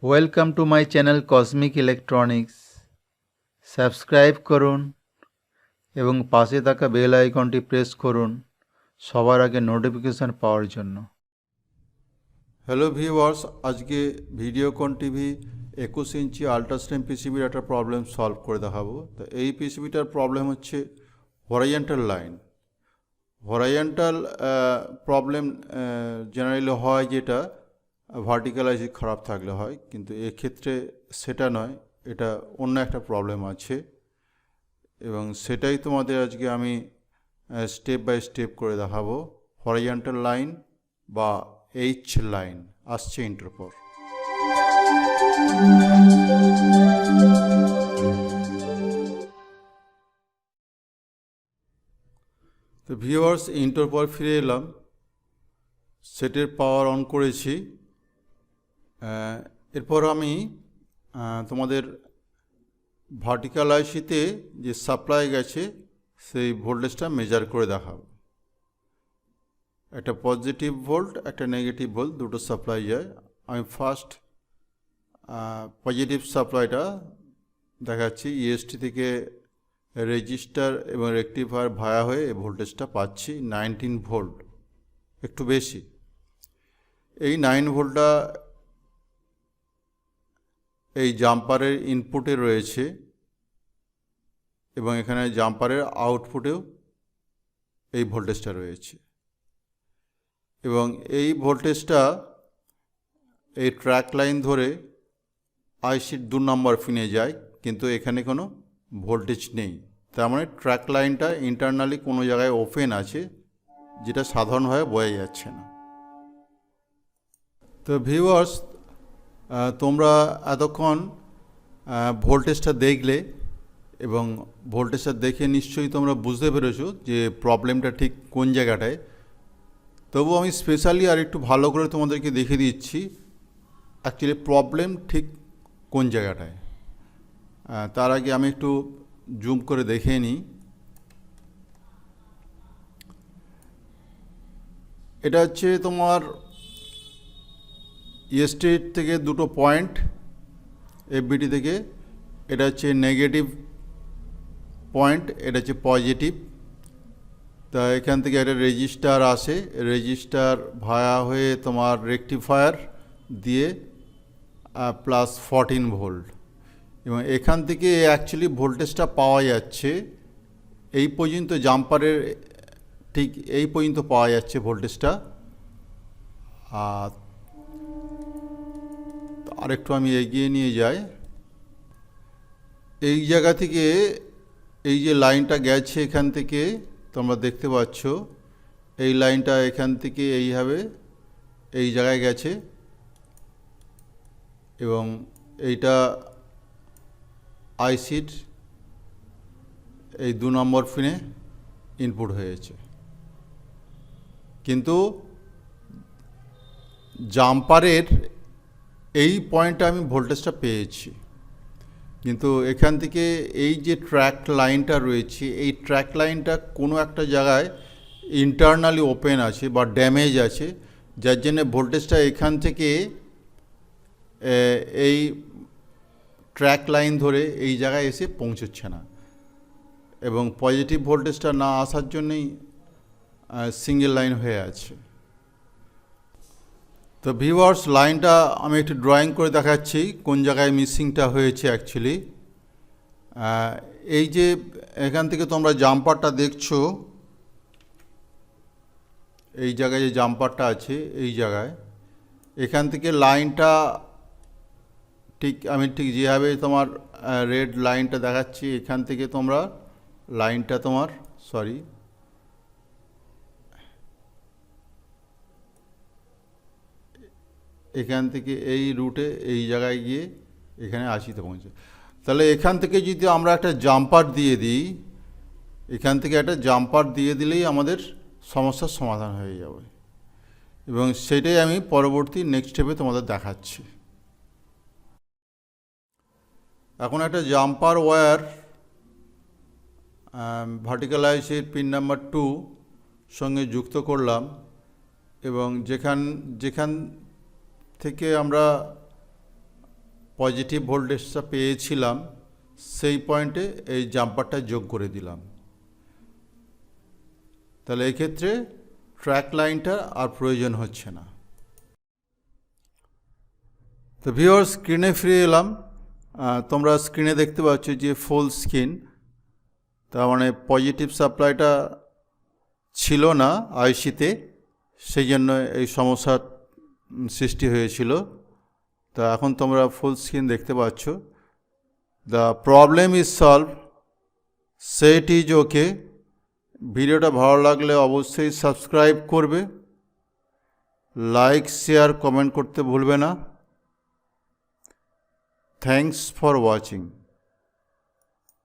Welcome to my channel cosmic electronics. Subscribe করুন এবং পাশে থাকা বেল আইকনটি প্রেস করুন সবার আগে নোটিফিকেশন পাওয়ার জন্য। হ্যালো ভিউয়ার্স, আজকে ভিডিওকন টিভি 21 ইঞ্চি আল্ট্রাস্টেম পিসিবির একটা প্রবলেম সলভ করে দেখাবো। তো এই পিসিবিটার প্রবলেম হচ্ছে horizontal line. Horizontal problem generally হয় যেটা ভার্টিক্যাল আইসি খারাপ থাকলে হয়, কিন্তু এক্ষেত্রে সেটা নয়, এটা অন্য একটা প্রবলেম আছে এবং সেটাই তোমাদের আজকে আমি স্টেপ বাই স্টেপ করে দেখাবো। হরাইজন্টাল লাইন বা এইচ লাইন আসছে ইন্টার পর। তো ভিউয়ার্স, ইন্টার পর ফিরে এলাম। সেটের পাওয়ার অন করেছি। এরপর আমি তোমাদের ভার্টিক্যাল আইসিতে যে সাপ্লাই গেছে সেই ভোল্টেজটা মেজার করে দেখাবো। একটা পজিটিভ ভোল্ট, একটা নেগেটিভ ভোল্ট, দুটো সাপ্লাই যায়। আমি ফার্স্ট পজিটিভ সাপ্লাইটা দেখাচ্ছি। ইএসটি থেকে রেজিস্টার এবং রেকটিফায়ার ভায়া হয়ে এই ভোল্টেজটা পাচ্ছি 19 ভোল্ট, একটু বেশি। এই 9 ভোল্টটা এই জাম্পারের ইনপুটে রয়েছে এবং এখানে জাম্পারের আউটপুটেও এই ভোল্টেজটা রয়েছে এবং এই ভোল্টেজটা এই ট্র্যাক লাইন ধরে আইসির 2 নম্বর পিনে যায়, কিন্তু এখানে কোনো ভোল্টেজ নেই। তার মানে ট্র্যাক লাইনটা ইন্টারনালি কোনো জায়গায় ওপেন আছে, যেটা সাধারণভাবে বোঝা যাচ্ছে না। তো ভিউয়ার্স, তোমরা এতক্ষণ ভোল্টেজটা দেখলে এবং ভোল্টেজটা দেখে নিশ্চয়ই তোমরা বুঝতে পেরেছো যে প্রবলেমটা ঠিক কোন জায়গাটায়। তবু আমি স্পেশালি আর একটু ভালো করে তোমাদেরকে দেখিয়ে দিচ্ছি অ্যাকচুয়ালি প্রবলেম ঠিক কোন জায়গাটায়। তার আগে আমি একটু জুম করে দেখে নিই। এটা হচ্ছে তোমার ইএসটি থেকে দুটো পয়েন্ট, এফবিটি থেকে। এটা হচ্ছে নেগেটিভ পয়েন্ট, এটা হচ্ছে পজিটিভ। তা এখান থেকে একটা রেজিস্টার আসে, রেজিস্টার ভায়া হয়ে তোমার রেকটিফায়ার দিয়ে প্লাস 14 ভোল্ট, এবং এখান থেকে অ্যাকচুয়ালি ভোল্টেজটা পাওয়া যাচ্ছে এই পর্যন্ত, জাম্পারের ঠিক এই পর্যন্ত পাওয়া যাচ্ছে ভোল্টেজটা। আর একটু আমি এগিয়ে নিয়ে যাই। এই জায়গা থেকে এই যে লাইনটা গেছে এখান থেকে তোমরা দেখতে পাচ্ছ, এই লাইনটা এখান থেকে এইভাবে এই জায়গায় গেছে এবং এইটা আইসির এই 2 নম্বর পিনে ইনপুট হয়েছে, কিন্তু জাম্পারের এই পয়েন্টে আমি ভোল্টেজটা পেয়েছি। কিন্তু এখান থেকে এই যে ট্র্যাক লাইনটা রয়েছে, এই ট্র্যাক লাইনটা কোনো একটা জায়গায় ইন্টারনালি ওপেন আছে বা ড্যামেজ আছে, যার জন্যে ভোল্টেজটা এখান থেকে এই ট্র্যাক লাইন ধরে এই জায়গায় এসে পৌঁছচ্ছে না এবং পজিটিভ ভোল্টেজটা না আসার জন্যই সিঙ্গেল লাইন হয়ে আছে। তো ভিউয়ার্স, লাইনটা আমি একটু ড্রয়িং করে দেখাচ্ছি কোন জায়গায় মিসিংটা হয়েছে অ্যাকচুয়ালি। এই যে এখান থেকে তোমরা জাম্পারটা দেখছো, এই জায়গায় যে জাম্পারটা আছে এই জায়গায়, এখান থেকে লাইনটা ঠিক আমি ঠিক যেভাবে তোমার রেড লাইনটা দেখাচ্ছি, এখান থেকে তোমরা লাইনটা তোমার এখান থেকে এই রুটে এই জায়গায় গিয়ে এখানে আশিতে পৌঁছে। তাহলে এখান থেকে যদি আমরা একটা জাম্পার দিয়ে দিই, এখান থেকে একটা জাম্পার দিয়ে দিলেই আমাদের সমস্যার সমাধান হয়ে যাবে এবং সেটাই আমি পরবর্তী নেক্সট স্টেপে তোমাদের দেখাচ্ছি। এখন একটা জাম্পার ওয়্যার ভার্টিক্যাল আইসির পিন নাম্বার 2 সঙ্গে যুক্ত করলাম এবং যেখান থেকে আমরা পজিটিভ ভোল্টেজটা পেয়েছিলাম সেই পয়েন্টে এই জাম্পারটা যোগ করে দিলাম। তাহলে এক্ষেত্রে ট্র্যাক লাইনটা আর প্রয়োজন হচ্ছে না। তো ভিউয়ার স্ক্রিনে ফিরে এলাম। তোমরা স্ক্রিনে দেখতে পাচ্ছ যে ফুল স্ক্রিন, তার মানে পজিটিভ সাপ্লাইটা ছিল না আইসিতে, সেই জন্য এই সমস্যার সৃষ্টি হয়েছিল। তা এখন তোমরা ফুল স্ক্রিন দেখতে পাচ্ছ। The problem is solve, set is okay. ভিডিওটা ভালো লাগলে অবশ্যই সাবস্ক্রাইব করবে, লাইক শেয়ার কমেন্ট করতে ভুলবে না। Thanks for watching.